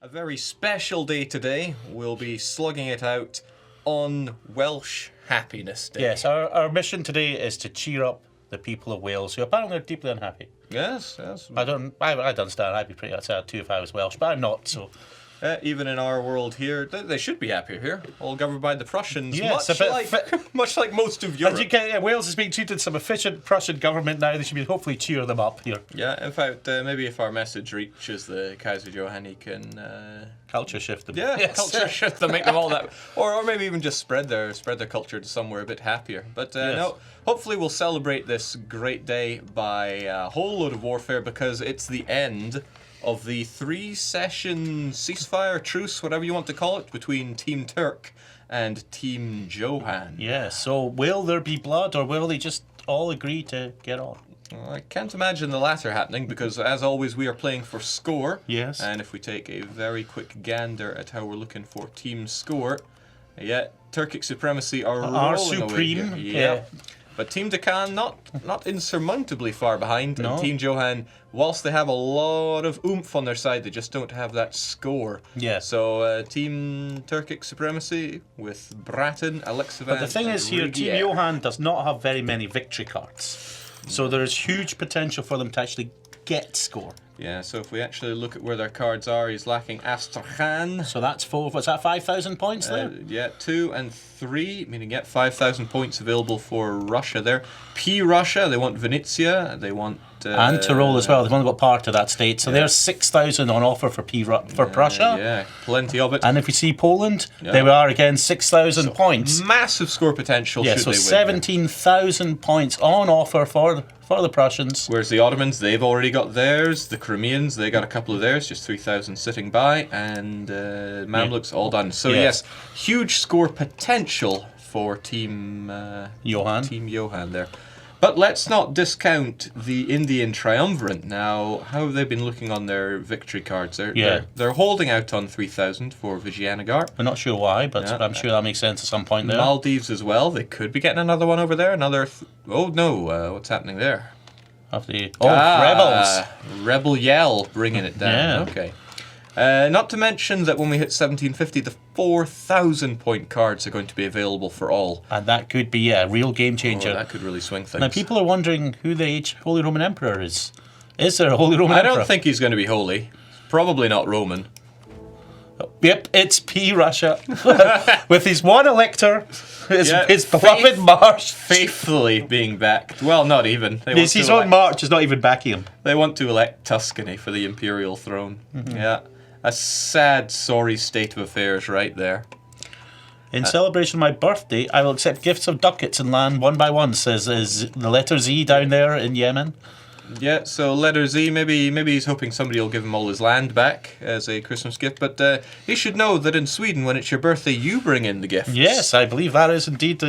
A very special day today. We'll be slugging it out on Welsh Happiness Day. Yes, our mission today is to cheer up the people of Wales, who apparently are deeply unhappy. Yes. I'd understand. I'd be pretty sad too if I was Welsh, but I'm not. So even in our world here, they should be happier here. All governed by the Prussians, Yes, much like most of Europe. Wales is being treated some efficient Prussian government now. They should be hopefully cheer them up here. Yeah, in fact, maybe if our message reaches the Kaiser Johann, he can culture shift them. Yeah, yes. Culture shift them, make them all that, or maybe even just spread their culture to somewhere a bit happier. But Yes. no, hopefully we'll celebrate this great day by a whole load of warfare, because it's the end of the 3-session ceasefire, truce, whatever you want to call it, between Team Turk and Team Johann. Yeah, so will there be blood, or will they just all agree to get on? Well, I can't imagine the latter happening, because as always we are playing for score. Yes. And if we take a very quick gander at how we're looking for team score, yeah, Turkic supremacy are rolling supreme. away here. Yeah. But Team Deccan not insurmountably far behind. No. And Team Johann, whilst they have a lot of oomph on their side, they just don't have that score. Yeah. So Team Turkic supremacy with Bratton, Alexivan, But the thing and is here, Team Rigier. Johann does not have very many victory cards. So there's huge potential for them to actually get score. Yeah, so if we actually look at where their cards are, he's lacking Astrakhan. So that's what's that, 5,000 points there? Yeah, 2 and 3, meaning 5,000 points available for Russia there. Russia, they want Venetia, they want... and Tyrol as well. They've only got part of that state. So there's 6,000 on offer for Prussia. Yeah, plenty of it. And if we see Poland, they are again 6,000 points. Massive score potential Yeah, should so they win. 17,000 points on offer for the Prussians. Whereas the Ottomans, they've already got theirs. The Crimeans, they got a couple of theirs, just 3,000 sitting by. And Mamluks, all done. So yes, huge score potential for Team Johann. Team Johann there. But let's not discount the Indian triumvirate. Now, how have they been looking on their victory cards? They're holding out on 3,000 for Vijayanagar. We're not sure why, but I'm sure that makes sense at some point there. Maldives as well. They could be getting another one over there. Oh no, what's happening there? Rebels. Rebel Yell bringing it down. Yeah. Okay. Not to mention that when we hit 1750, the 4,000 point cards are going to be available for all. And that could be a real game changer. That could really swing things. Now, people are wondering who the Holy Roman Emperor is. Is there a Holy Roman Emperor? I don't think he's going to be holy. Probably not Roman. Yep, it's Russia. With his one elector, his beloved March. Faithfully being backed. Well, not even. His own March is not even backing him. They want to elect Tuscany for the imperial throne. Mm-hmm. Yeah. A sad, sorry state of affairs right there. In celebration of my birthday, I will accept gifts of ducats and land one by one, says the letter Z down there in Yemen. Yeah, so letter Z, maybe he's hoping somebody will give him all his land back as a Christmas gift, but he should know that in Sweden, when it's your birthday, you bring in the gifts. Yes, I believe that is indeed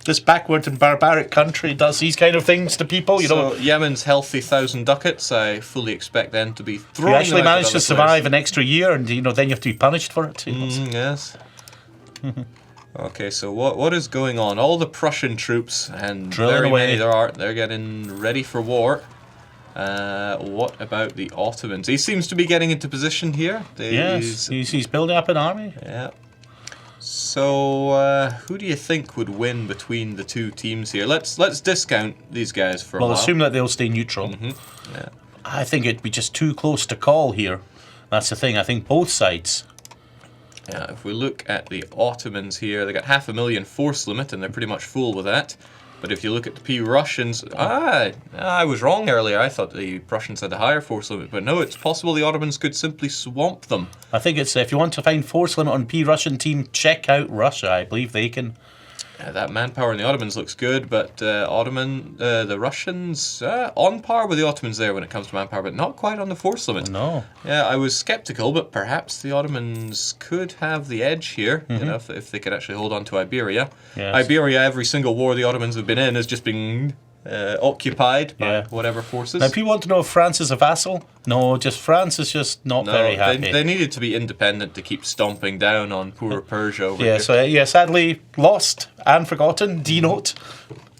this backward and barbaric country does these kind of things to people. So Yemen's healthy 1,000 ducats, I fully expect them to be thrown. You actually manage to survive an extra year, and then you have to be punished for it. Yes. Okay, so what is going on? All the Prussian troops, and very many there are, they're getting ready for war. What about the Ottomans? He seems to be getting into position here. He's building up an army. Yeah. So, who do you think would win between the two teams here? Let's discount these guys for a while. Well, assume that they'll stay neutral. Mm-hmm. Yeah. I think it'd be just too close to call here. That's the thing. I think both sides. Yeah, if we look at the Ottomans here, they got 500,000 force limit, and they're pretty much full with that. But if you look at the Russians, I was wrong earlier. I thought the Prussians had a higher force limit, but no, it's possible the Ottomans could simply swamp them. I think it's if you want to find force limit on Russian team, check out Russia. I believe they can. That manpower in the Ottomans looks good, but the Russians on par with the Ottomans there when it comes to manpower, but not quite on the force limit. No. Yeah, I was skeptical, but perhaps the Ottomans could have the edge here, if they could actually hold on to Iberia. Yes. Iberia, every single war the Ottomans have been in has just been occupied by whatever forces. Now, people want to know if France is a vassal. No, just France is just not very happy. They needed to be independent to keep stomping down on poor Persia over here. So sadly lost and forgotten. D-Note,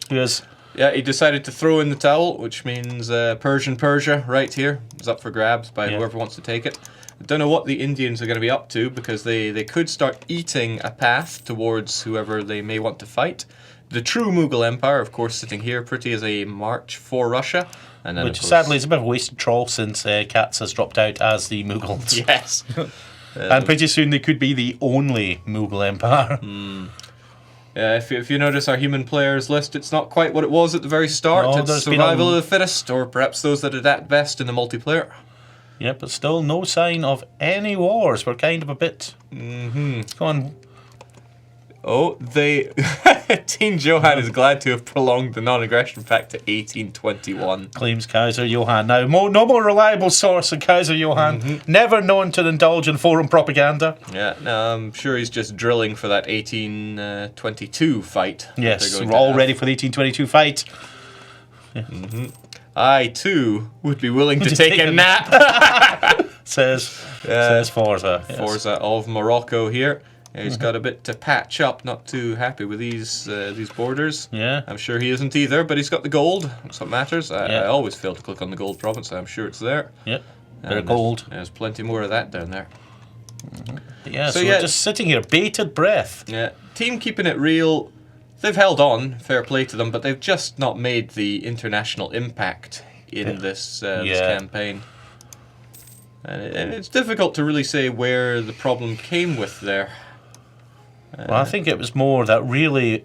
who is... Yeah, he decided to throw in the towel, which means Persia right here is up for grabs by whoever wants to take it. I don't know what the Indians are going to be up to, because they could start eating a path towards whoever they may want to fight. The true Mughal Empire, of course, sitting here pretty as a march for Russia. And then, Which of course, sadly is a bit of a wasted troll since Katz has dropped out as the Mughals. Yes. And pretty soon they could be the only Mughal Empire. If you notice our human players list, it's not quite what it was at the very start. No, it's there's been survival of the fittest, or perhaps those that adapt best in the multiplayer. Yep, but still no sign of any wars. We're kind of a bit... Come on. Oh, Teen Johan is glad to have prolonged the non-aggression pact to 1821. Claims Kaiser Johann. Now, no more reliable source than Kaiser Johann. Never known to indulge in forum propaganda. Yeah, no, I'm sure he's just drilling for that 1822 fight. Yes, we're all ready for the 1822 fight. I, too, would be willing to take a nap. says Forza. Yes. Forza of Morocco here. He's got a bit to patch up, not too happy with these borders. Yeah. I'm sure he isn't either, but he's got the gold. That's what matters. I always fail to click on the gold province, so I'm sure it's there. Yep. Bit of gold. There's plenty more of that down there. Yeah, so we're just sitting here, bated breath. Yeah, team keeping it real. They've held on, fair play to them, but they've just not made the international impact in this campaign. And it's difficult to really say where the problem came with there. Well, I think it was more that really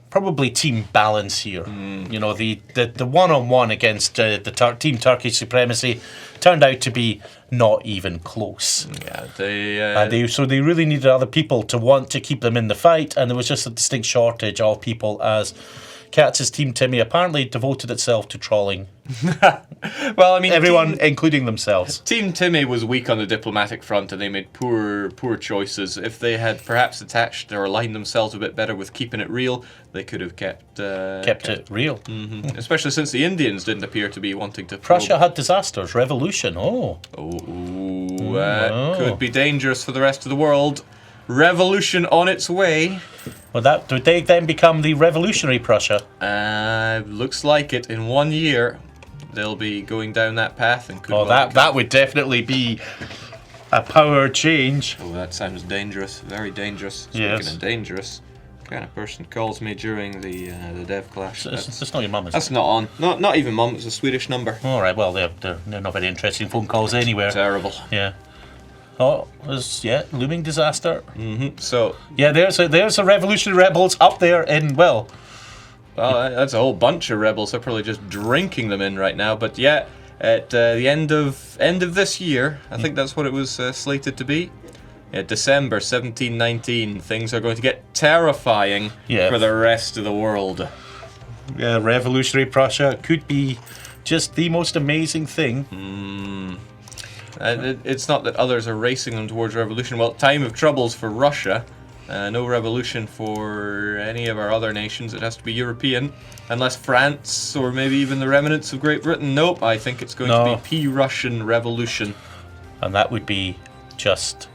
probably team balance here. You know, the one-on-one against Team Turkish supremacy turned out to be not even close. Yeah, so they really needed other people to want to keep them in the fight, and there was just a distinct shortage of people as Katz's Team Timmy apparently devoted itself to trolling. Well, I mean, everyone, including themselves. Team Timmy was weak on the diplomatic front, and they made poor choices. If they had perhaps attached or aligned themselves a bit better with keeping it real, they could have kept it real. Especially since the Indians didn't appear to be wanting to. Prussia had disasters, revolution. That could be dangerous for the rest of the world. Revolution on its way. Well, would they then become the revolutionary Prussia? Looks like it. In 1 year, they'll be going down that path and could. That would definitely be a power change. Oh, that sounds dangerous. Very dangerous. Yes. Speaking of dangerous, kind of person calls me during the dev clash. That's not your mum, is it? That's not on. Not even mum. It's a Swedish number. All right. Well, they're not very interesting phone calls anywhere. Terrible. Yeah. Oh, looming disaster. So there's a revolutionary rebels up there in Well, that's a whole bunch of rebels. They're probably just drinking them in right now. But yeah, at the end of this year, I think that's what it was slated to be. Yeah, December 1719. Things are going to get terrifying for the rest of the world. Yeah, revolutionary Prussia could be just the most amazing thing. It's not that others are racing them towards revolution. Well, time of troubles for Russia. No revolution for any of our other nations. It has to be European. Unless France or maybe even the remnants of Great Britain. Nope, I think it's going to be P-Russian revolution. And that would be just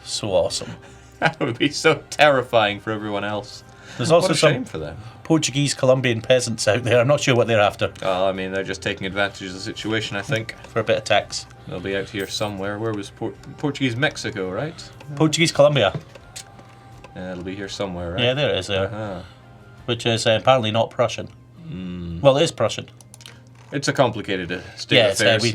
so awesome. That would be so terrifying for everyone else. There's also what a shame for them. Portuguese Colombian peasants out there. I'm not sure what they're after. Oh, I mean, they're just taking advantage of the situation, I think. For a bit of tax. They'll be out here somewhere. Where was Portuguese Mexico, right? Portuguese Colombia. It'll be here somewhere, right? Yeah, there it is there. Which is apparently not Prussian. Well, it is Prussian. It's a complicated state of affairs.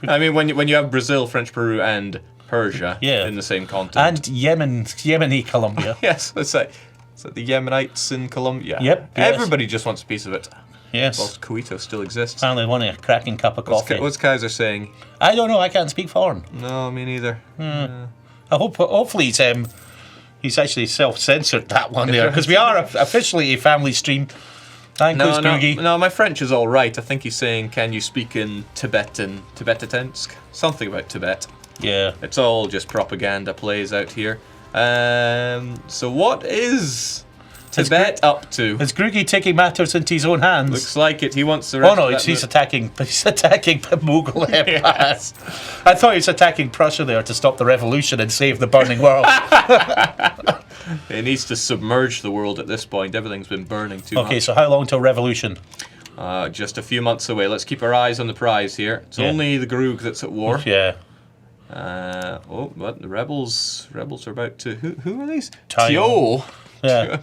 I mean, when you have Brazil, French Peru, and Persia in the same continent. And Yemeni Colombia. Yes, let's say. So the Yemenites in Colombia. Yep. Everybody just wants a piece of it. Yes. Whilst Kuwaito still exists. Apparently want a cracking cup of coffee. What's Kaiser saying? I don't know. I can't speak foreign. No, me neither. I hopefully he's actually self-censored that one there, because we are officially a family stream. No, my French is all right. I think he's saying, can you speak in Tibetansk? Something about Tibet. Yeah. It's all just propaganda plays out here. So what is Tibet up to? Is Grugi taking matters into his own hands? Looks like it. He wants the rest he's attacking Mughal empires. I thought he was attacking Prussia there to stop the revolution and save the burning world. It needs to submerge the world at this point. Everything's been burning too much. Okay, so how long till revolution? Just a few months away. Let's keep our eyes on the prize here. It's only the Grug that's at war. Yeah. What the rebels are about to. Who are these? Tyo. Yeah.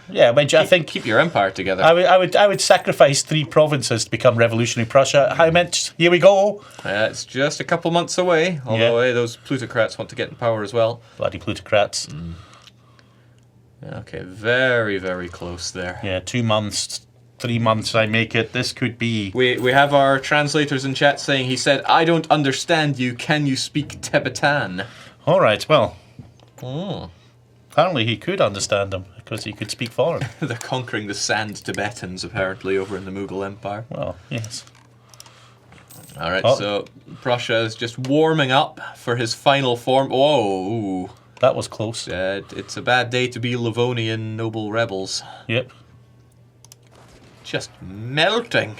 Yeah, I think keep your empire together. I would sacrifice 3 provinces to become revolutionary Prussia. How much? Here we go. It's just a couple months away. Although those plutocrats want to get in power as well. Bloody plutocrats. Okay, very, very close there. Yeah, 2 months, 3 months. I make it. This could be. We have our translators in chat saying, he said, "I don't understand you. Can you speak Tibetan?" All right. Well. Oh. Apparently he could understand them because he could speak foreign. They're conquering the sand Tibetans, apparently, over in the Mughal Empire. Well, yes. All right, so Prussia is just warming up for his final form. Whoa. That was close. It's a bad day to be Livonian noble rebels. Yep. Just melting.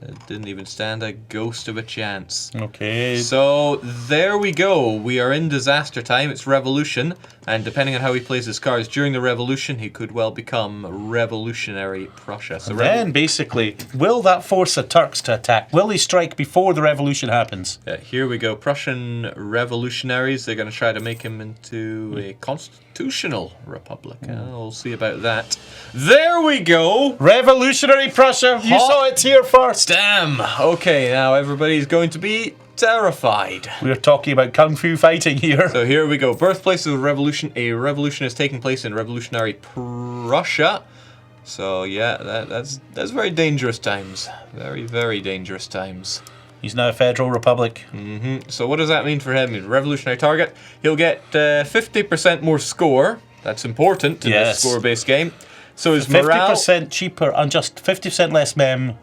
It didn't even stand a ghost of a chance. Okay. So there we go. We are in disaster time. It's revolution. And depending on how he plays his cards during the revolution, he could well become revolutionary Prussia. So then, basically, will that force the Turks to attack? Will they strike before the revolution happens? Here we go. Prussian revolutionaries. They're going to try to make him into a constitutional republic. We'll see about that. There we go. Revolutionary Prussia. You saw it here first. Damn. Okay, now everybody's going to be terrified. We're talking about kung fu fighting here. So here we go. Birthplace of the revolution. A revolution is taking place in revolutionary Prussia. So yeah, that's very dangerous times. Very, very dangerous times. He's now a federal republic. So what does that mean for him? Revolutionary target. He'll get 50% more score. That's important in this score-based game. So his 50% morale... 50% cheaper and just 50% less mem.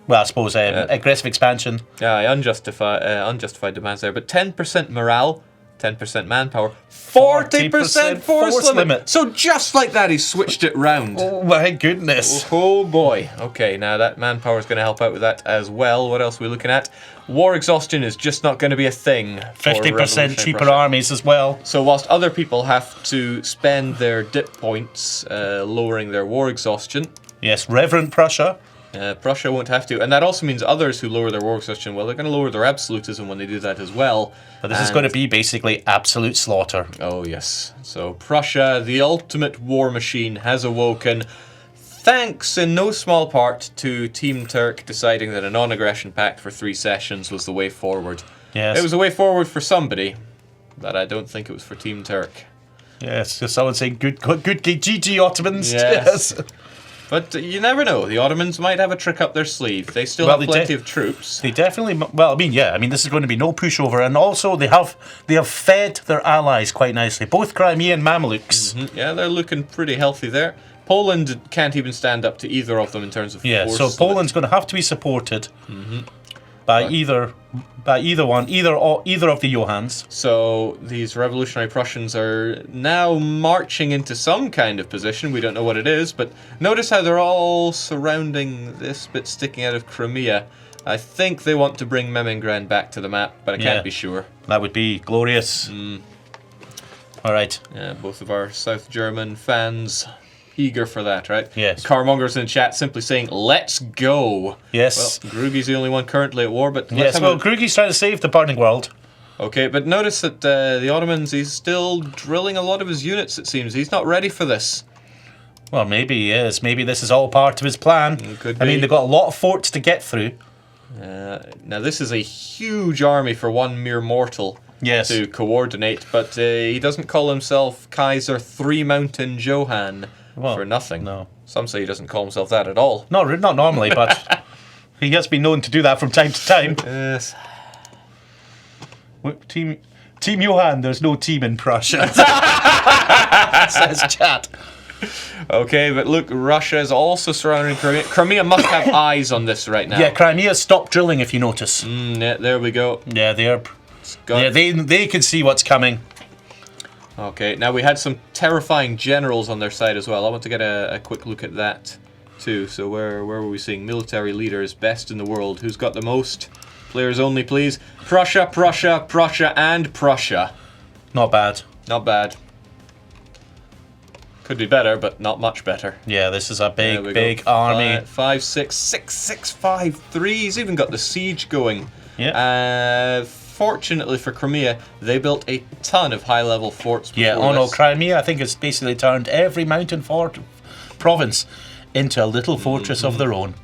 Well, I suppose aggressive expansion. Yeah, unjustified demands there. But 10% morale, 10% manpower, 40% force limit. So just like that, he switched it round. Oh my goodness. Oh boy. Okay, now that manpower is going to help out with that as well. What else are we looking at? War exhaustion is just not going to be a thing. 50% cheaper armies as well. So whilst other people have to spend their dip points lowering their war exhaustion. Yes, Reverend Prussia. Prussia won't have to. And that also means others who lower their war exhaustion, well, they're going to lower their absolutism when they do that as well. But this is going to be basically absolute slaughter. Oh, yes. So Prussia, the ultimate war machine, has awoken. Thanks in no small part to Team Turk deciding that a non-aggression pact for 3 sessions was the way forward. Yes. It was the way forward for somebody, but I don't think it was for Team Turk. Yes, just someone saying good GG Ottomans. Yes. But you never know. The Ottomans might have a trick up their sleeve. They still have plenty of troops. They definitely... Well, I mean, this is going to be no pushover. And also, they have fed their allies quite nicely. Both Crimean Mamelukes. Yeah, they're looking pretty healthy there. Poland can't even stand up to either of them in terms of force. So Poland's going to have to be supported by either of the Johans. So these revolutionary Prussians are now marching into some kind of position. We don't know what it is, but notice how they're all surrounding this bit sticking out of Crimea. I think they want to bring Leningrad back to the map, but I can't be sure. That would be glorious. All right. Yeah, both of our South German fans eager for that, right? Yes. Carmonger's in chat simply saying, "Let's go." Yes. Well, Grugi's the only one currently at war, but Grugi's trying to save the burning world. Okay, but notice that the Ottomans, he's still drilling a lot of his units, it seems. He's not ready for this. Well, maybe he is. Maybe this is all part of his plan. Could be. I mean, they've got a lot of forts to get through. Now, this is a huge army for one mere mortal to coordinate, but he doesn't call himself Kaiser Three Mountain Johann for nothing. No. Some say he doesn't call himself that at all. Not normally, but he has been known to do that from time to time. Yes. Team Johann, there's no team in Prussia. Says chat. Okay, but look, Russia is also surrounding Crimea. Crimea must have eyes on this right now. Yeah, Crimea stopped drilling, if you notice. Yeah, there we go. Yeah, they can see what's coming. Okay, now we had some terrifying generals on their side as well. I want to get a quick look at that too. So where were we seeing military leaders best in the world? Who's got the most? Players only, please. Prussia, Prussia, Prussia, and Prussia. Not bad. Not bad. Could be better, but not much better. Yeah, this is a big army. 5, 6, 6, 6, 5, 3. He's even got the siege going. Yeah. Fortunately for Crimea, they built a ton of high-level forts before this. Crimea, I think it's basically turned every mountain fort province into a little fortress of their own.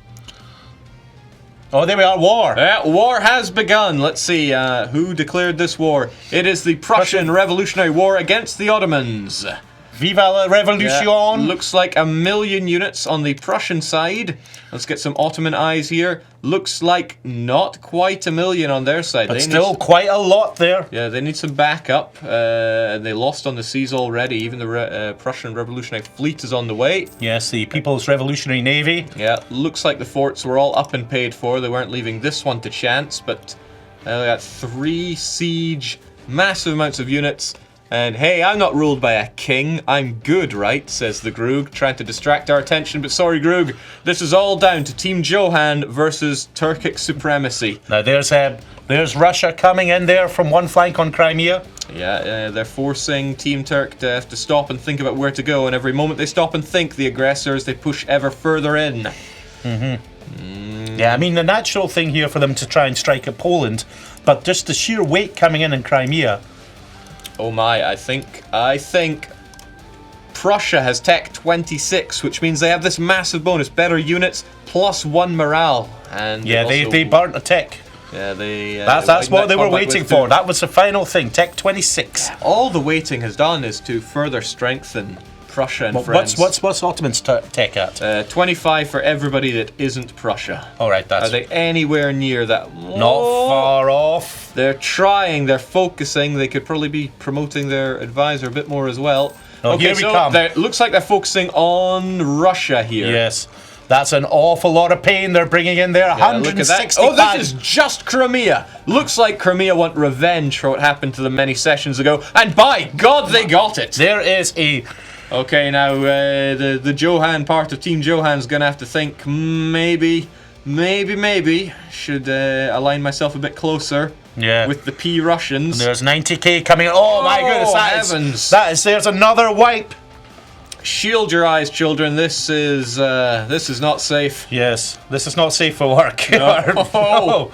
Oh, there we are, war! War has begun. Let's see, who declared this war? It is the Prussian Revolutionary War against the Ottomans. Viva la Revolution! Yeah, looks like 1 million units on the Prussian side. Let's get some Ottoman eyes here. Looks like not quite 1 million on their side. But still quite a lot there. Yeah, they need some backup. They lost on the seas already. Even the Prussian Revolutionary Fleet is on the way. Yes, the People's Revolutionary Navy. Yeah, looks like the forts were all up and paid for. They weren't leaving this one to chance, but they got 3 siege, massive amounts of units. And hey, I'm not ruled by a king. I'm good, right? Says the Grug, trying to distract our attention. But sorry, Grug, this is all down to Team Johan versus Turkic supremacy. Now there's Russia coming in there from one flank on Crimea. Yeah, they're forcing Team Turk to have to stop and think about where to go. And every moment they stop and think, the aggressors, they push ever further in. Yeah, I mean, the natural thing here for them to try and strike at Poland, but just the sheer weight coming in Crimea. Oh my, I think Prussia has Tech 26, which means they have this massive bonus, better units, +1 morale. And yeah, they burnt a Tech. Yeah, that's what they were waiting for. That was the final thing, Tech 26. All the waiting has done is to further strengthen Prussia and friends. What's Ottoman's Tech at? 25 for everybody that isn't Prussia. All right, that's... Are they anywhere near that? Not far off. They're trying, they're focusing. They could probably be promoting their advisor a bit more as well. Oh, here we come. Looks like they're focusing on Russia here. Yes. That's an awful lot of pain they're bringing in there. 165. Oh, this is just Crimea. Looks like Crimea want revenge for what happened to them many sessions ago. And by God, they got it. There is a... Okay, now the Johan part of Team Johan's going to have to think, maybe should align myself a bit closer with the P Russians. And there's 90k coming in. Oh my goodness, there's another wipe. Shield your eyes, children. This is not safe. Yes, this is not safe for work. No. No.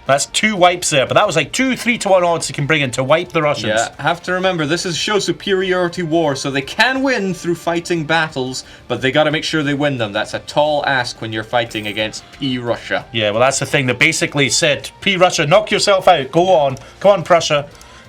That's 2 wipes there, but that was like 3-to-1 odds you can bring in to wipe the Russians. Yeah, have to remember, this is show superiority war, so they can win through fighting battles, but they got to make sure they win them. That's a tall ask when you're fighting against P Russia. Yeah, well, that's the thing. They basically said, P Russia, knock yourself out. Go on. Come on, Prussia.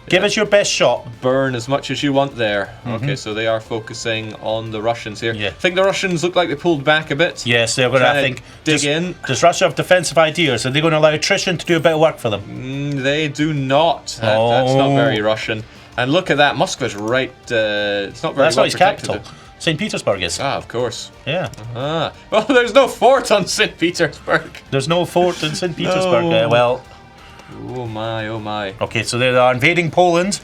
Give us your best shot. Burn as much as you want there. Okay, so they are focusing on the Russians here. Yeah. I think the Russians look like they pulled back a bit. Yes, they're going to, dig in. Does Russia have defensive ideas? Are they going to allow attrition to do a bit of work for them? They do not. That's not very Russian. And look at that. Moscow's right. It's not very well protected. That's not his capital. St. Petersburg is. Ah, of course. Yeah. Well, there's no fort on St. Petersburg. There's no fort in St. Petersburg. No. Well... Oh my, oh my. Okay, so they are invading Poland.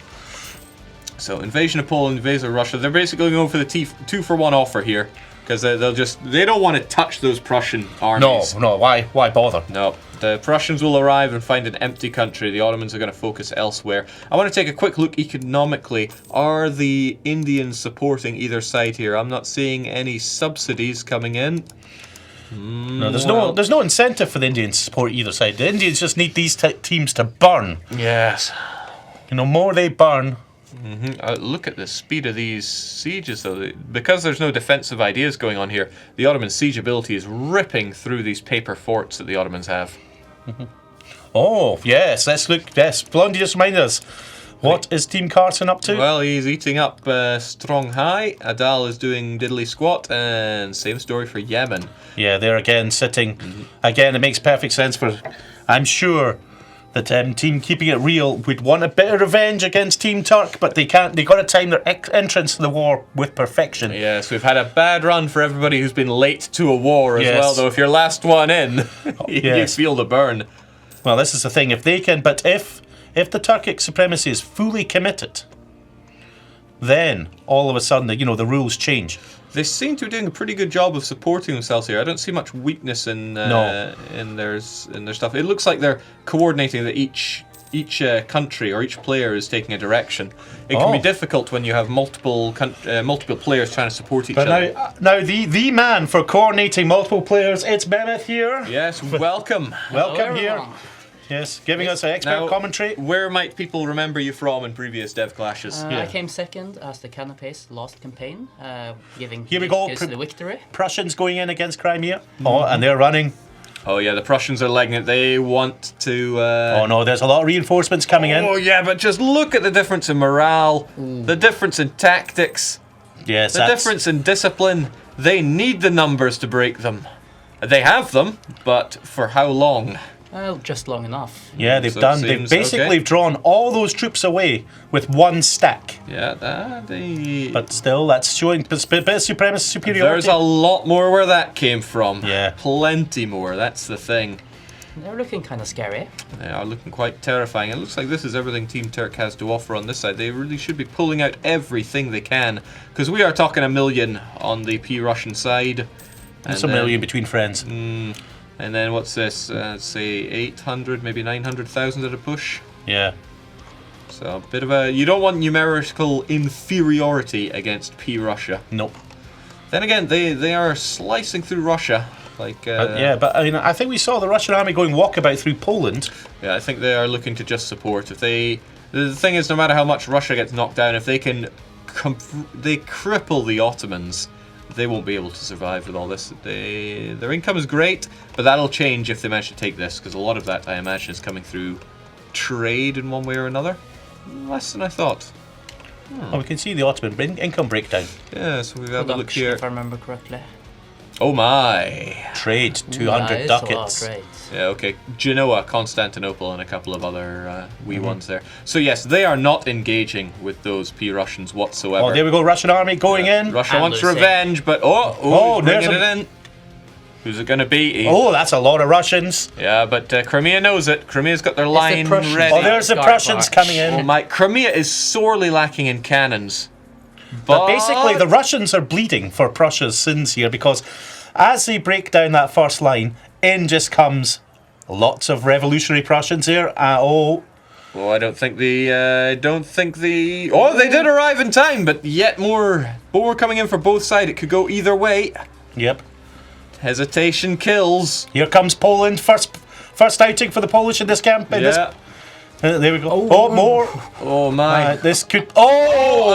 So invasion of Poland, invasion of Russia. They're basically going for the 2-for-1 offer here. Because they don't want to touch those Prussian armies. No, why bother? No, the Prussians will arrive and find an empty country. The Ottomans are going to focus elsewhere. I want to take a quick look economically. Are the Indians supporting either side here? I'm not seeing any subsidies coming in. No, there's no incentive for the Indians to support either side. The Indians just need these teams to burn. Yes. More they burn. Look at the speed of these sieges, though. Because there's no defensive ideas going on here, the Ottoman siege ability is ripping through these paper forts that the Ottomans have. Oh, yes. Let's look. Yes, Blondie just remind us. What is Team Carson up to? Well, he's eating up strong high. Adal is doing diddly squat, and same story for Yemen. Yeah, they're again sitting. Again, it makes perfect sense for... I'm sure that Team Keeping It Real would want a bit of revenge against Team Turk, but they can't. They got to time their entrance to the war with perfection. Yes, we've had a bad run for everybody who's been late to a war as well, though. If you're last one in, you feel the burn. Well, this is the thing. If they can... But if the Turkic supremacy is fully committed, then all of a sudden, the rules change. They seem to be doing a pretty good job of supporting themselves here. I don't see much weakness in their stuff. It looks like they're coordinating that each country or each player is taking a direction. It can be difficult when you have multiple players trying to support each other. Now the man for coordinating multiple players, it's Mehmet here. Yes, welcome. Welcome here. Yes, giving us an expert Now, commentary. Where might people remember you from in previous dev clashes? I came second as the Canapés last campaign, giving Here we go. the victory. Prussians going in against Crimea. Oh, and they're running. Oh yeah, the Prussians are legging it. They want to... Oh no, there's a lot of reinforcements coming in. Oh yeah, but just look at the difference in morale, the difference in tactics, Yes, the difference in discipline. They need the numbers to break them. They have them, but for how long? Well, just long enough. Yeah, they've So it done. They've seems basically okay. drawn all those troops away with one stack. Yeah, But still, that's showing a bit of supremacy superiority. there's a lot more where that came from. Yeah. Plenty more, that's the thing. They're looking kind of scary. They are looking quite terrifying. It looks like this is everything Team Turk has to offer on this side. They really should be pulling out everything they can, because we are talking 1 million on the P-Russian side. It's a million between friends. And then what's this? Say 800, maybe 900,000 at a push. Yeah. So a bit of a... You don't want numerical inferiority against P-Russia. Nope. Then again, they are slicing through Russia. Like, But I mean, I think we saw the Russian army going walkabout through Poland. Yeah, I think they are looking to just support. If they... The thing is, no matter how much Russia gets knocked down, if they can... They cripple the Ottomans, they won't be able to survive with all this. Their income is great, but that'll change if they manage to take this, because a lot of that, I imagine, is coming through trade in one way or another. Less than I thought. Oh, we can see the Ottoman income breakdown. Yeah, so we've had a look Production, here. if I remember correctly. Oh my! Trade, 200 It's ducats. a lot of trades. Yeah, okay. Genoa, Constantinople, and a couple of other wee ones there. So yes, they are not engaging with those P-Russians whatsoever. Oh, there we go, Russian army going in. Russia And wants losing. revenge, but he's there's bringing it in. Who's it going to be? Oh, that's a lot of Russians. Yeah, but Crimea knows it. Crimea's got their line Prussians. ready. Oh, there's the Guard Prussians march. coming in. Oh my! Crimea is sorely lacking in cannons. But basically, the Russians are bleeding for Prussia's sins here, because as they break down that first line, in just comes lots of revolutionary Prussians here. Oh, I don't think the. Oh, they did arrive in time, but yet more coming in for both sides. It could go either way. Yep. Hesitation kills. Here comes Poland. First outing for the Polish in this camp. Yeah. There we go. Oh, more. Oh my. This could. Oh!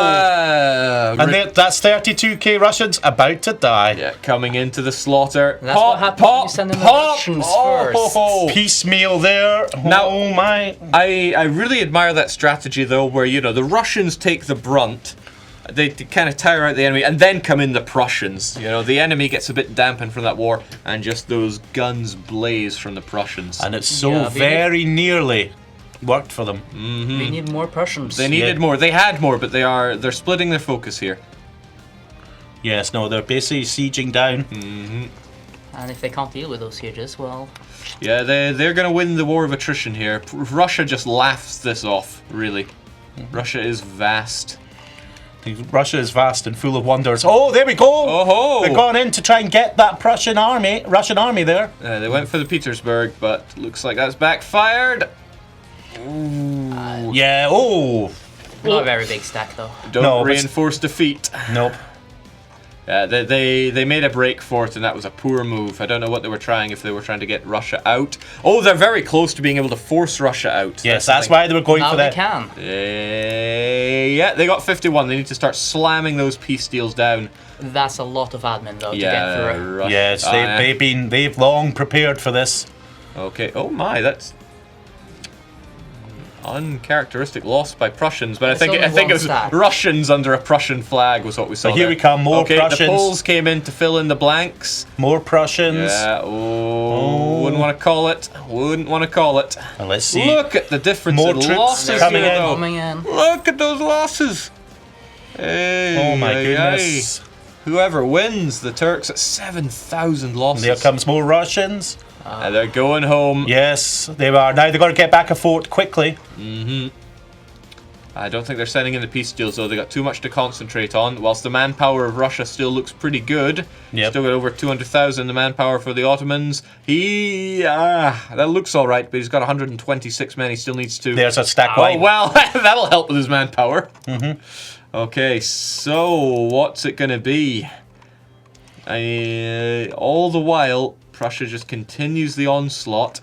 And Rick- that's 32k Russians about to die. yeah, coming into the slaughter. That's what happens when you send in the Russians first. Piecemeal there. Now- oh my. I really admire that strategy though, where the Russians take the brunt. They kind of tire out the enemy and then come in the Prussians. The enemy gets a bit dampened from that war, and just those guns blaze from the Prussians. And it's so Yeah, but very nearly worked for them. We need more Prussians. They needed more. They had more, but they're splitting their focus here. Yes, no, they're basically sieging down. And if they can't deal with those sieges, well... Yeah, they're going to win the war of attrition here. Russia just laughs this off, really. Russia is vast. Russia is vast and full of wonders. Oh, there we go! Oh-ho! They've gone in to try and get that Russian army there. They went for the Petersburg, but looks like that's backfired. Yeah, oh! Not a very big stack, though. Don't No, but- reinforce defeat. Nope. They made a break for it, and that was a poor move. I don't know what they were trying, if they were trying to get Russia out. Oh, they're very close to being able to force Russia out. Yes, that's why they were going Now for they that. can. Yeah, they got 51. They need to start slamming those peace deals down. That's a lot of admin, though, to get through. Russia. Yes, Ah, they've long prepared for this. Okay. Oh my, that's uncharacteristic loss by Prussians, but It's I think only it one was stack. Russians under a Prussian flag was what we saw. So here there. we come, more okay, Prussians. the Poles came in to fill in the blanks. More Prussians. Yeah. Oh, wouldn't want to call it. Wouldn't want to call it. And let's see. Look at the difference More in troops losses coming here, in. though. Coming in. Look at those losses. Hey, Oh my ay, goodness. ay. Whoever wins, the Turks at 7,000 losses. There comes more Russians. And they're going home. Yes, they are. Now they've got to get back a fort quickly. I don't think they're sending in the peace deals, though. They got too much to concentrate on. Whilst the manpower of Russia still looks pretty good. Yep. Still got over 200,000 the manpower for the Ottomans. That looks all right, but he's got 126 men. He still needs to. There's a stack Oh, wide. well, that'll help with his manpower. Okay, so what's it going to be? All the while, Prussia just continues the onslaught.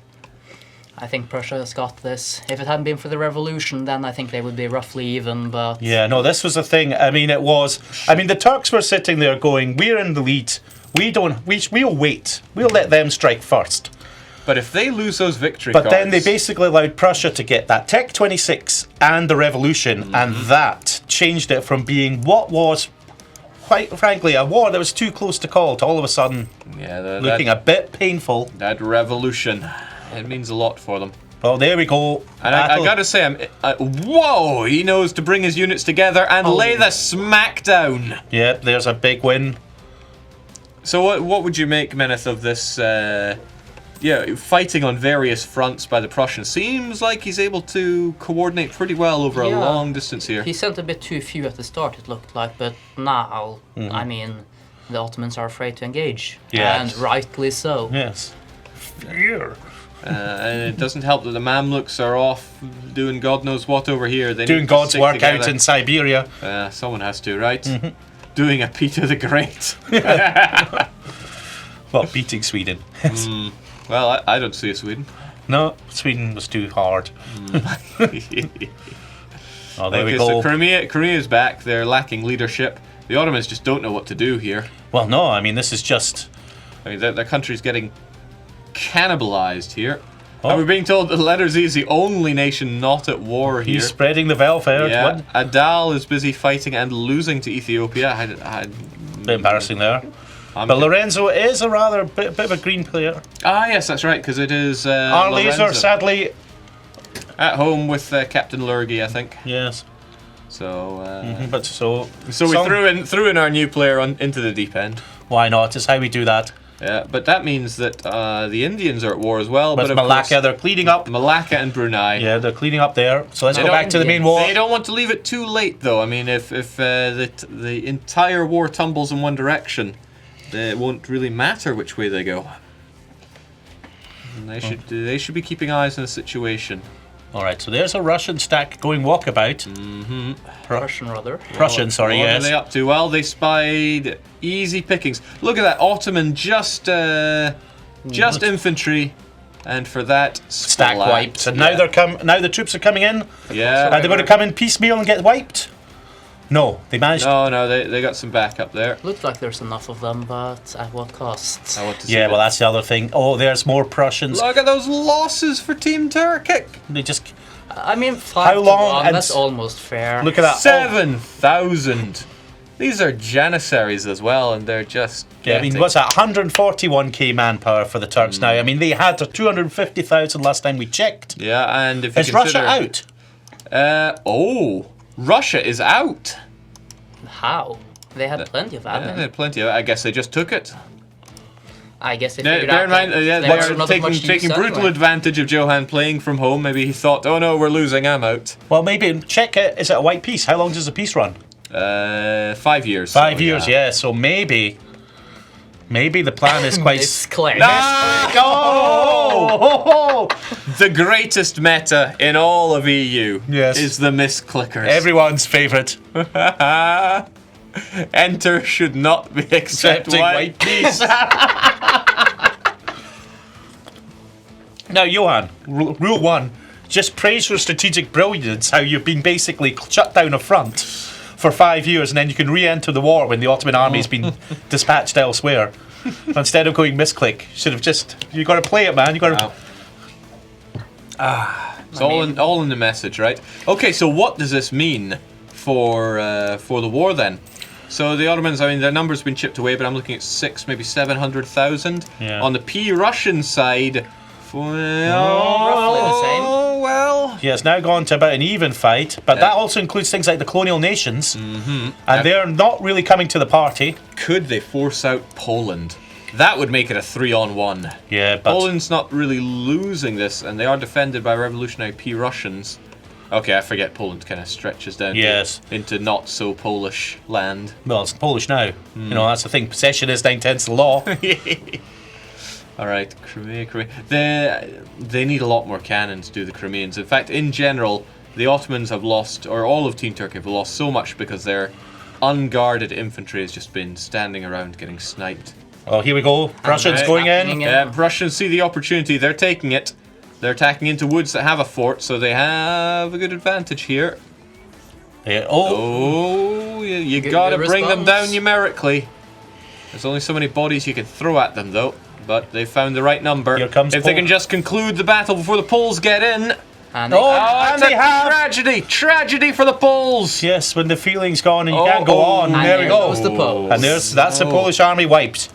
I think Prussia has got this. If it hadn't been for the revolution, then I think they would be roughly even, but... Yeah, no, this was the thing. I mean, the Turks were sitting there going, we're in the lead. We'll wait. We'll let them strike first. But if they lose those victory But cards... then they basically allowed Prussia to get that Tech 26 and the revolution, and that changed it from being what was, quite frankly, a war that was too close to call to all of a sudden looking a bit painful. That revolution, it means a lot for them. Well, there we go. And I gotta say, whoa, he knows to bring his units together and lay the smack down. Yeah, there's a big win. So what would you make, Meneth, of this, fighting on various fronts by the Prussians? Seems like he's able to coordinate pretty well over a long distance here. He sent a bit too few at the start, it looked like, but now, I mean, the Ottomans are afraid to engage. Yes. And rightly so. Yes. Fear. And it doesn't help that the Mamluks are off doing God knows what over here. They Doing need to God's stick work together. out in Siberia. Someone has to, right? Doing a Peter the Great. Well, beating Sweden. Well, I don't see a Sweden. No, Sweden was too hard. Oh, there we go. So Crimea's back. They're lacking leadership. The Ottomans just don't know what to do here. Well, no, I mean, this is just... I mean, their country's getting cannibalized here. Oh. And we're being told that Letter Z is the only nation not at war here. He's spreading the welfare. Yeah, Adal is busy fighting and losing to Ethiopia. Bit embarrassing there. But Lorenzo is a rather bit of a green player. Ah, yes, that's right, because it is Our Lorenzo. laser, sadly... At home with Captain Lurgy, I think. Yes. So, But so we threw in our new player into the deep end. Why not? It's how we do that. Yeah, but that means that the Indians are at war as well. With but of Malacca, course, they're cleaning up. Malacca and Brunei. Yeah, they're cleaning up there. So let's They go don't- back to the main war. They don't want to leave it too late, though. I mean, if the entire war tumbles in one direction, it won't really matter which way they go. And they should be keeping eyes on the situation. All right, so there's a Russian stack going walkabout. Russian, rather. Prussian, sorry, What yes. are they up to? Well, they spied easy pickings. Look at that, Ottoman just infantry, and for that Stack splat. wiped. So now now the troops are coming in. Yeah. Are they going to come in piecemeal and get wiped? No, they managed. No, they got some backup there. Looks like there's enough of them, but at what cost? I want to see Yeah, that. well, that's the other thing. Oh, there's more Prussians. Look at those losses for Team Turkic. They just I mean, 5 How long to 1, and that's almost fair. look at that. 7,000. These are Janissaries as well, and they're just. Yeah, I mean, what's that? 141k manpower for the Turks now. I mean, they had 250,000 last time we checked. Yeah, and if you Is Russia consider, out? Russia is out. How? They had plenty of Yeah, admin. they had plenty of. I guess they just took it. I guess they Bear figured out in mind, that they they were are not taking much use brutal anyway. advantage of Johan playing from home. Maybe he thought, oh no, we're losing, I'm out. Well, maybe check it. Is it a white peace? How long does the peace run? 5 years. 5 so, years, yeah. So maybe the plan is quite. It's clear. Oh! The greatest meta in all of EU Yes. is the misclickers. Everyone's favourite. Enter should not be accept Accepting white. white peace. Now, Johan, rule 1. Just praise your strategic brilliance, how you've been basically shut down a front for 5 years and then you can re-enter the war when the Ottoman army's been dispatched elsewhere. Instead of going misclick, should have just... You got to play it, man. You got to... It's all in the message, right? Okay, so what does this mean for the war then? So the Ottomans, I mean, their number's been chipped away, but I'm looking at 6, maybe 700,000. Yeah. On the P-Russian side, roughly the same. Oh, well. Yeah, it's now gone to about an even fight, but that also includes things like the colonial nations, and they're not really coming to the party. Could they force out Poland? That would make it a 3-on-1. Yeah, but Poland's not really losing this, and they are defended by revolutionary P-Russians. Okay, I forget Poland kind of stretches down into not so Polish land. well, it's Polish now. You know, that's the thing. Possession is 9/10 the law. All right, Crimea. They need a lot more cannon to do the Crimeans. In fact, in general, the Ottomans have lost, or all of Team Turkey have lost so much because their unguarded infantry has just been standing around getting sniped. Oh, here we go. Russians Right. going in. Happening. Yeah, Russians see the opportunity. They're taking it. they're attacking into woods that have a fort, so they have a good advantage here. Yeah. You Good gotta bring them down response. numerically. There's only so many bodies you can throw at them, though. But they found the right number. Here comes if they Pole. can just conclude the battle before the Poles get in. And Oh, it's and they a have. tragedy for the Poles. Yes, when the feeling's gone and you can't go on. And There we there go. goes the Poles. And that's the Polish army wiped.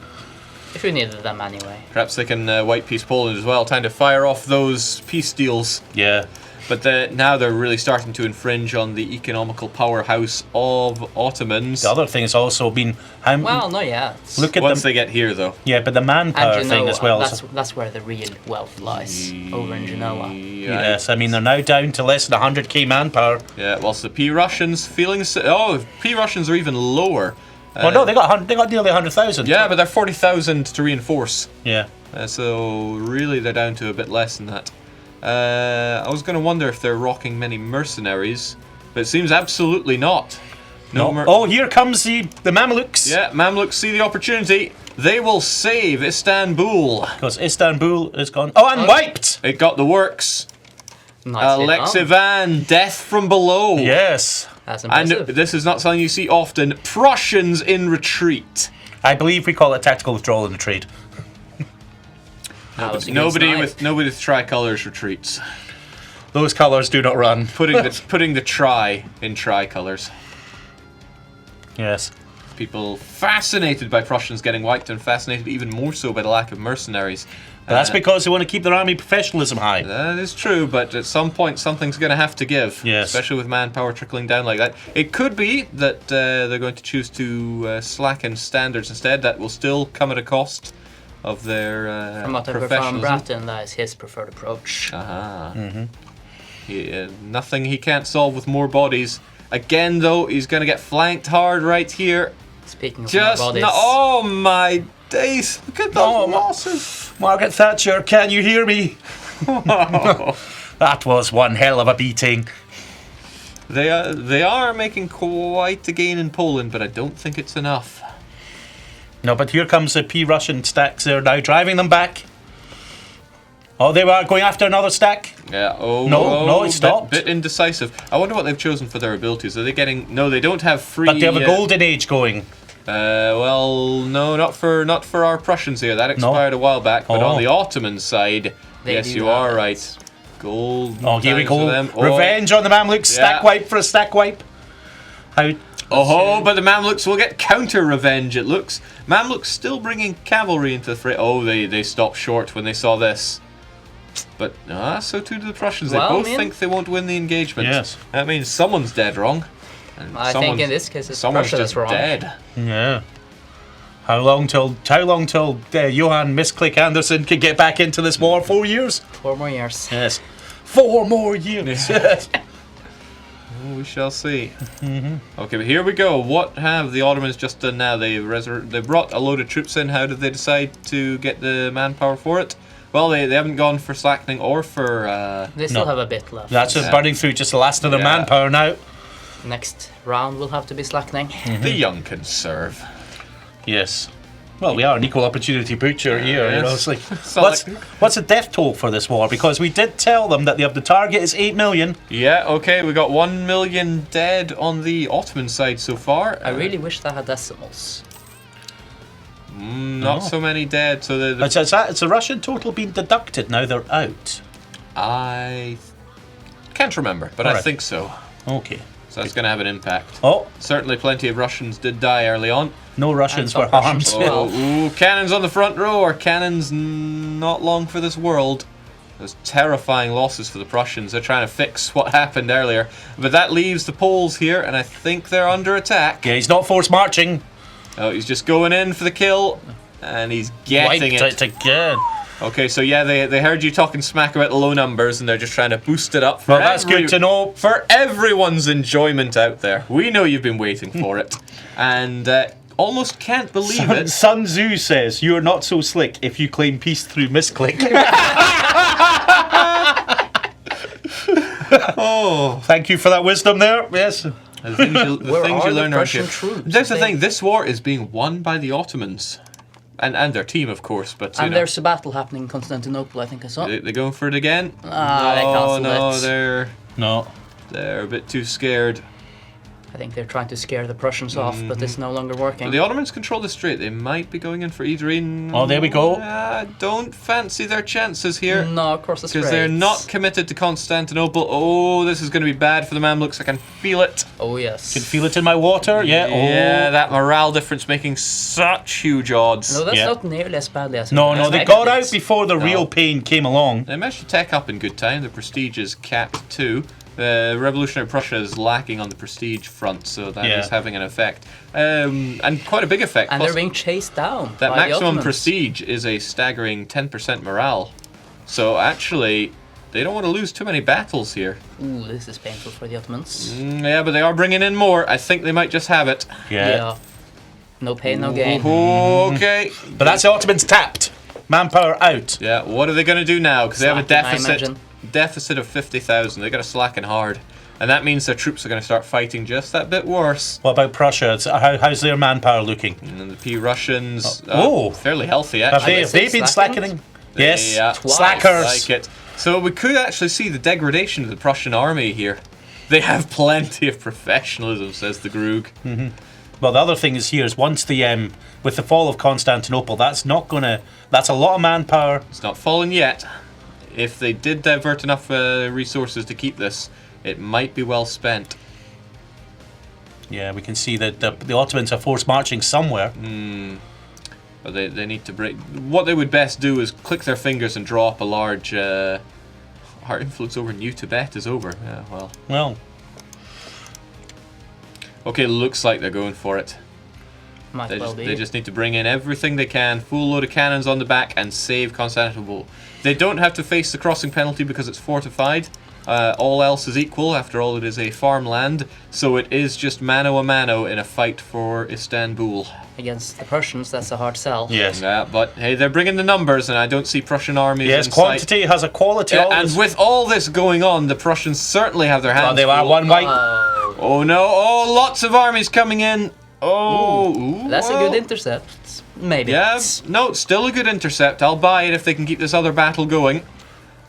If you needed them anyway. Perhaps they can wipe peace Poland as well. Time to fire off those peace deals. Yeah. But now they're really starting to infringe on the economical powerhouse of Ottomans. The other thing has also been Well, no, yeah. look at Once them. they get here, though. Yeah, but the manpower And thing as well. that's where the real wealth lies, over in Genoa. Yes, I mean they're now down to less than 100k manpower. Yeah, whilst the P Russians feeling P Russians are even lower. Oh no, they got nearly 100,000. Yeah, but they're 40,000 to reinforce. Yeah. So really, they're down to a bit less than that. I was going to wonder if they're rocking many mercenaries, but it seems absolutely not. Oh, here comes the Mamluks. Yeah, Mamluks see the opportunity. They will save Istanbul. Because Istanbul is gone. Oh, and wiped. It got the works. Nicely done. Alexivan, death from below. Yes. That's And impressive. this is not something you see often. Prussians in retreat. I believe we call it tactical withdrawal in the trade. That was a good Nobody snipe. with tricolours retreats. Those colours do not run. Putting the tri in tricolours. Yes. People fascinated by Prussians getting wiped, and fascinated even more so by the lack of mercenaries. But that's because they want to keep their army professionalism high. That is true, but at some point something's going to have to give. Yes. Especially with manpower trickling down like that. It could be that they're going to choose to slacken standards instead. That will still come at a cost of their From what I've heard from professionalism. Bratton, that is his preferred approach. Nothing he can't solve with more bodies. Again, though, he's going to get flanked hard right here. Speaking of Just more bodies, oh my days! Look at those Oh, losses. Margaret Thatcher, can you hear me? That was one hell of a beating. They are making quite a gain in Poland, but I don't think it's enough. No, but here comes the P-Russian stacks. They're now driving them back. Oh, they were going after another stack. Yeah. No, it stopped. Bit indecisive. I wonder what they've chosen for their abilities. Are they getting? No, they don't have free. But they have a golden age going. Well, no, not for our Prussians here. That expired a while back. But Oh. on the Ottoman side, They yes, do you have are it. right. Gold. Oh, here we times for go. them. Oh. Revenge on the Mamluks. Stack Yeah. wipe for a stack wipe. How? Oh, but the Mamluks will get counter revenge. It looks. Mamluks still bringing cavalry into the fray. Oh, they stopped short when they saw this. But so too do the Prussians. They Well, both I mean- think they won't win the engagement. Yes. That means someone's dead wrong. And I think in this case it's someone's Prussia just that's wrong. dead. Yeah. How long till Johan Misclick Anderson could get back into this war? 4 years? 4 more years. Yes. 4 more years. Yes. Oh, we shall see. Okay, but here we go. What have the Ottomans just done now? They brought a load of troops in. How did they decide to get the manpower for it? Well, they haven't gone for slackening or for... They still No. have a bit left. That's just burning through just the last of the Yeah. manpower now. Next round will have to be slackening. The young can serve. Yes. Well, we are an equal opportunity butcher here. You know, it's like, So what's the death toll for this war? Because we did tell them that the target is 8 million. Yeah, okay, we got 1 million dead on the Ottoman side so far. I really wish they had decimals. Not so many dead, so It's a Russian total being deducted now they're out. I can't remember, but I Alright. think so. Okay. So that's going to have an impact. Oh, Certainly plenty of Russians did die early on. no Russians And were some harmed. Russians. Oh, ooh, cannons on the front row, or cannons not long for this world. Those terrifying losses for the Prussians. They're trying to fix what happened earlier. But that leaves the Poles here, and I think they're under attack. Yeah, he's not forced marching. Oh, he's just going in for the kill, and he's getting Wiped it. again. Okay, so yeah, they heard you talking smack about the low numbers, and they're just trying to boost it up for Well, that's good to know. for everyone's enjoyment out there. We know you've been waiting for it, and almost can't believe it. Sun Tzu says, "You are not so slick if you claim peace through misclick." Oh, Thank you for that wisdom there. Yes. the things you Where things are you the learn around Prussian here. troops? That's the They- thing. This war is being won by the Ottomans. and their team, of course. But you And know, there's a battle happening in Constantinople, I think I saw. they going for it again. They no, cancelled it. they're a bit too scared. I think they're trying to scare the Prussians off, but it's no longer working. But the Ottomans control the strait. They might be going in for Idrin. Oh, there we go. Don't fancy their chances here. No, of course, the Because they're not committed to Constantinople. Oh, this is going to be bad for the Mamluks. I can feel it. Oh, yes. Can feel it in my water. Yeah. Yeah, that morale difference making such huge odds. No, that's Yeah. not nearly as badly as No, as they I got expected. out before the real pain came along. They managed to tech up in good time. The prestige is capped too. Revolutionary Prussia is lacking on the prestige front, so that is having an effect. And quite a big effect. And Plus, they're being chased down. that by maximum the Ottomans. prestige is a staggering 10% morale. So actually, they don't want to lose too many battles here. Ooh, this is painful for the Ottomans. Yeah, but they are bringing in more. I think they might just have it. Yeah. No pain, no gain. Okay. But that's the Ottomans tapped. Manpower out. Yeah, what are they going to do now? Because they have a Slacking, I deficit. imagine. Deficit of 50,000. They got to slacken hard. And that means their troops are going to start fighting just that bit worse. What about Prussia? How's their manpower looking? And then the P Russians, Oh. fairly healthy Have actually. they been slackening? Yes. Yeah. Twice. Slackers. Like it. So we could actually see the degradation of the Prussian army here. They have plenty of professionalism, says the Grug. Well, the other thing is here is once the with the fall of Constantinople, that's a lot of manpower. It's not fallen yet. If they did divert enough resources to keep this, it might be well spent. Yeah, we can see that the Ottomans are forced marching somewhere. But they need to break. What they would best do is click their fingers and draw up a large. Our influence over New Tibet is over. Yeah, well. Well, Okay, looks like they're going for it. Might well be. They just need to bring in everything they can, full load of cannons on the back, and save Constantinople. They don't have to face the crossing penalty because it's fortified. All else is equal. After all, it is a farmland, so it is just mano a mano in a fight for Istanbul. Against the Prussians, that's a hard sell. yes. Yeah, but hey, they're bringing the numbers, and I don't see Prussian armies Yes, in sight. quantity has a quality. And always. with all this going on, the Prussians certainly have their hands they are full. one white. Oh no! Oh, lots of armies coming in. Oh, ooh, That's well. a good intercept. Maybe. Yeah, no, still a good intercept. I'll buy it if they can keep this other battle going.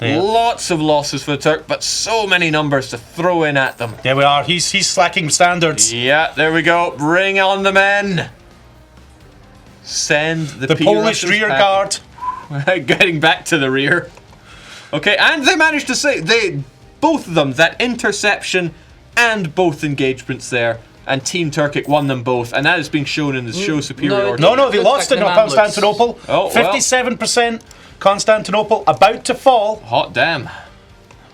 Yeah. Lots of losses for the Turk, but so many numbers to throw in at them. There we are. He's slacking standards. Yeah, there we go. Bring on the men. Send the Polish Russians rear packing. guard. Getting back to the rear. Okay, and they managed to say both of them, that interception and both engagements there. And Team Turkic won them both, and that is being shown in the show superiority. No, they Looks lost like in the Mamluks. Constantinople. Oh, well. 57% Constantinople about to fall. Hot damn.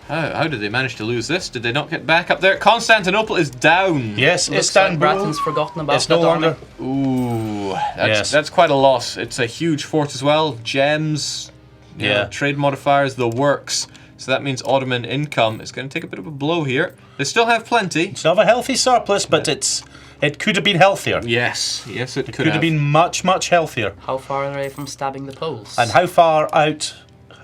How did they manage to lose this? Did they not get back up there? Constantinople is down. Yes, Looks like Istanbul. Bratton's forgotten about It's no that army. longer. Ooh, Yes. that's quite a loss. It's a huge fort as well. Gems, you know, Yeah. trade modifiers, the works. So that means Ottoman income is going to take a bit of a blow here. They still have plenty. Still have a healthy surplus, but it could have been healthier. Yes, it Could have been much, much healthier. How far are they from stabbing the Poles? And how far out?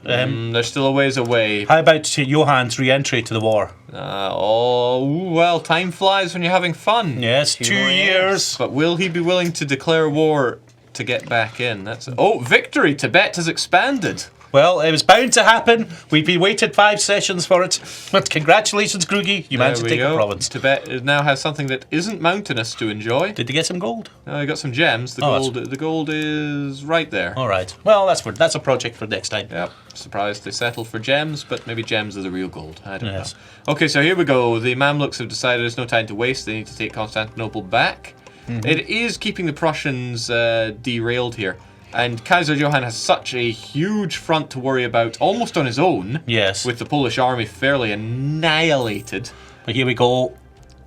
They're still a ways away. How about Johann's re-entry to the war? Well, time flies when you're having fun. Yes, 2 more years. But will he be willing to declare war to get back in? Victory! Tibet has expanded. Well, it was bound to happen. We've been waited 5 sessions for it. But congratulations, Grugi. You managed to There we take a go. province. Tibet now has something that isn't mountainous to enjoy. Did they get some gold? I got some gems. The gold is right there. All right. Well, that's a project for next time. Yep. Surprised they settled for gems, but maybe gems are the real gold. I don't Yes. know. Okay, so here we go. The Mamluks have decided there's no time to waste. They need to take Constantinople back. It is keeping the Prussians derailed here. And Kaiser Johann has such a huge front to worry about, almost on his own. Yes. With the Polish army fairly annihilated. But here we go.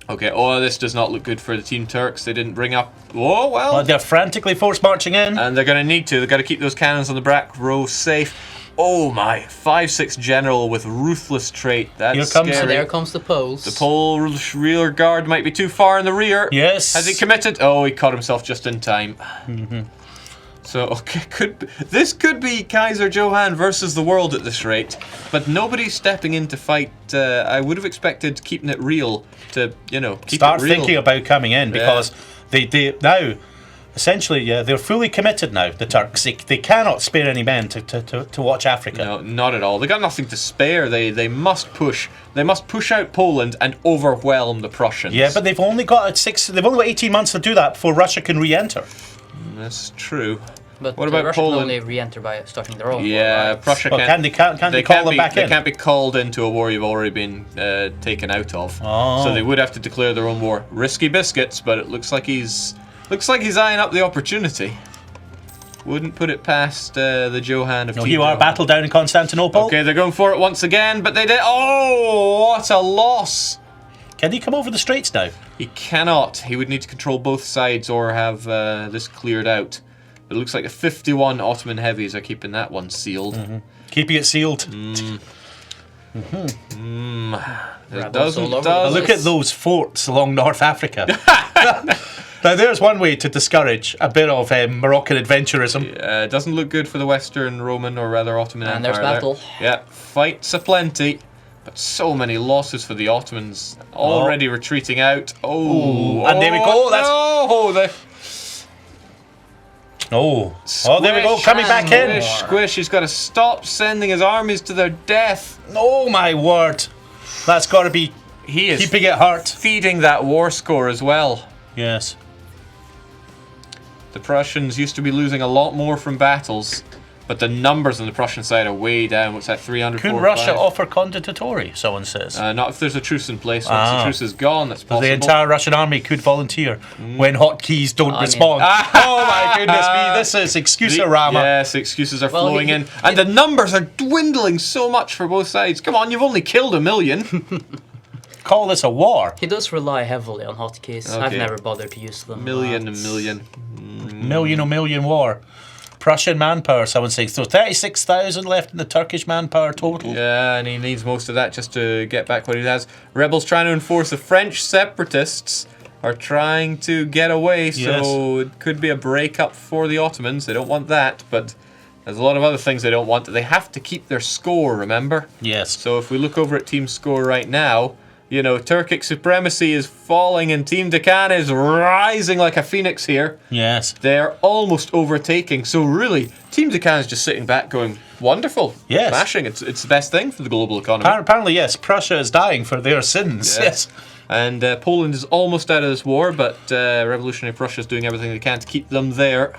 Okay, this does not look good for the Team Turks. They didn't bring up... Oh, well. Well, they're frantically force marching in. And they're going to need to. They've got to keep those cannons on the back row safe. Oh my, 5-6 general with ruthless trait. That's Here comes- scary. So there comes the Poles. The Polish rear guard might be too far in the rear. Yes. Has he committed? Oh, he caught himself just in time. So, this could be Kaiser Johann versus the world at this rate, but nobody's stepping in to fight. I would have expected keeping it real to, keep Start it real. thinking about coming in because they now Essentially, yeah, they're fully committed now, the Turks. They cannot spare any men to watch Africa. No, not at all. They got nothing to spare. They must push. They must push out Poland and overwhelm the Prussians. Yeah, but they've only got 18 months to do that before Russia can re-enter. That's true. But what about Russia Poland? can only re-enter by starting their own. Yeah, war, right? Prussia Well, can't. can they call them back in? They can't be called into a war you've already been taken out of. Oh. So they would have to declare their own war. Risky biscuits, but it looks like he's eyeing up the opportunity. Wouldn't put it past the Johann of. No, here are battle down in Constantinople. Okay, they're going for it once again, but they did. Oh, what a loss! Can he come over the straits now? He cannot. He would need to control both sides or have this cleared out. It looks like the 51 Ottoman heavies are keeping that one sealed. Keeping it sealed. Rebels all over the Now look place. at those forts along North Africa. Now there's one way to discourage a bit of Moroccan adventurism. It doesn't look good for the Western Roman, or rather Ottoman And Empire. there's battle. Yeah, fights aplenty, but so many losses for the Ottomans. Already retreating out. Oh, and there we go, that's- There we go, coming back in. Squish, squish. He's got to stop sending his armies to their death. Oh my word. That's got to be He is keeping it hurt. feeding that war score as well. Yes. The Prussians used to be losing a lot more from battles, but the numbers on the Prussian side are way down. What's that, 300? Could Russia offer conditatory, someone says? Not if there's a truce in place. Once the truce is gone, that's possible. The entire Russian army could volunteer when hotkeys don't I mean- respond. Oh my goodness me, this is excusorama. Yes, excuses are Well, flowing in. And the numbers are dwindling so much for both sides. Come on, you've only killed 1 million. Call this a war. He does rely heavily on hotkeys. I've Okay. never bothered to use them. Million. Million war. Prussian manpower, someone saying. So 36,000 left in the Turkish manpower total. Yeah, and he needs most of that just to get back what he has. Rebels trying to enforce the French separatists are trying to get away, so it could be a breakup for the Ottomans. They don't want that, but there's a lot of other things they don't want. They have to keep their score, remember? Yes. So if we look over at team score right now, you know, Turkic supremacy is falling and Team Deccan is rising like a phoenix here. Yes. They're almost overtaking. So really, Team Deccan is just sitting back going, wonderful. Yes. Smashing. It's the best thing for the global economy. Apparently, yes, Prussia is dying for their sins. Yes. And Poland is almost out of this war, but Revolutionary Prussia is doing everything they can to keep them there.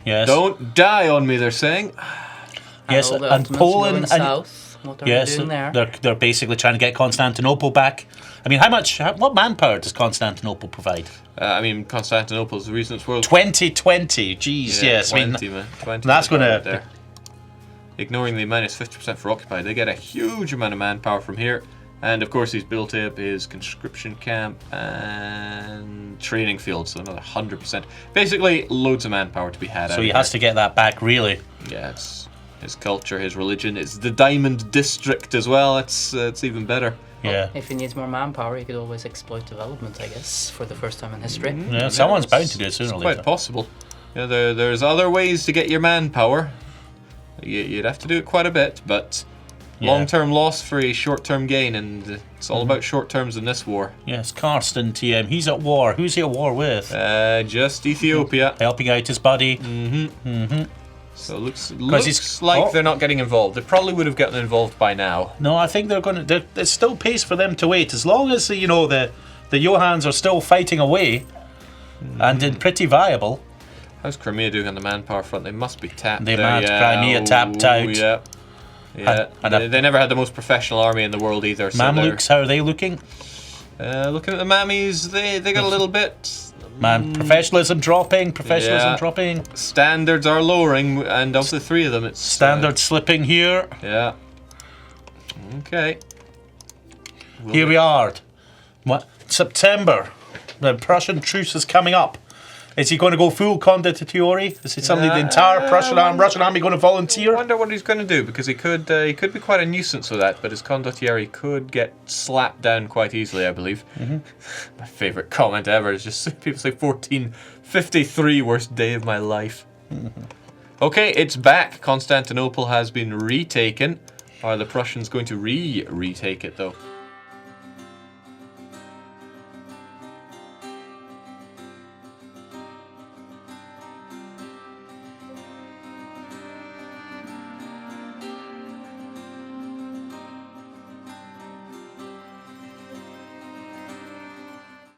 Yes. Don't die on me, they're saying. Yes, all the and Ottomans Poland moving and south. What are yes, they doing there? they're basically trying to get Constantinople back. I mean, what manpower does Constantinople provide? I mean, Constantinople is the reason it's world. 2020. Jeez, Yeah, yes. 20, I mean, man. 20 that's man gonna- right there. Ignoring the minus 50% for occupied, they get a huge amount of manpower from here. And of course, he's built up his conscription camp and training field, so another 100%. Basically, loads of manpower to be had. so he has to get that back, really. Yeah, it's his culture, his religion. It's the Diamond District as well. It's even better. Yeah. If he needs more manpower, he could always exploit development, I guess, for the first time in history. Yeah, someone's bound to do it sooner or It's quite later. possible. Yeah, there's other ways to get your manpower. You'd have to do it quite a bit, but Yeah. long-term loss for a short-term gain, and it's all about short terms in this war. Yes, Karsten TM. He's at war. Who's he at war with? Just Ethiopia. Helping out his buddy. So it looks he's- like oh. they're not getting involved. They probably would have gotten involved by now. No, I think they're going to. There's still pace for them to wait as long as the Johanns are still fighting away, and in pretty viable. How's Crimea doing on the manpower front? They must be tapped. They there, mad. yeah. Crimea tapped out. Yeah. Yeah. And They never had the most professional army in the world either. So Mamluks, how are they looking? looking at the Mammies, they got a little bit. Professionalism dropping. Yeah. Dropping. Standards are lowering, and of the three of them, it's Standard slipping here. Yeah. Okay. Here we are. What? September. The Prussian truce is coming up. Is he going to go full condottieri? Is it something the entire Russian army going to I volunteer? wonder what he's going to do, because he could be quite a nuisance with that, but his condottieri could get slapped down quite easily, I believe. My favourite comment ever is just people say 1453, worst day of my life. Okay, it's back. Constantinople has been retaken. Are the Prussians going to retake it, though?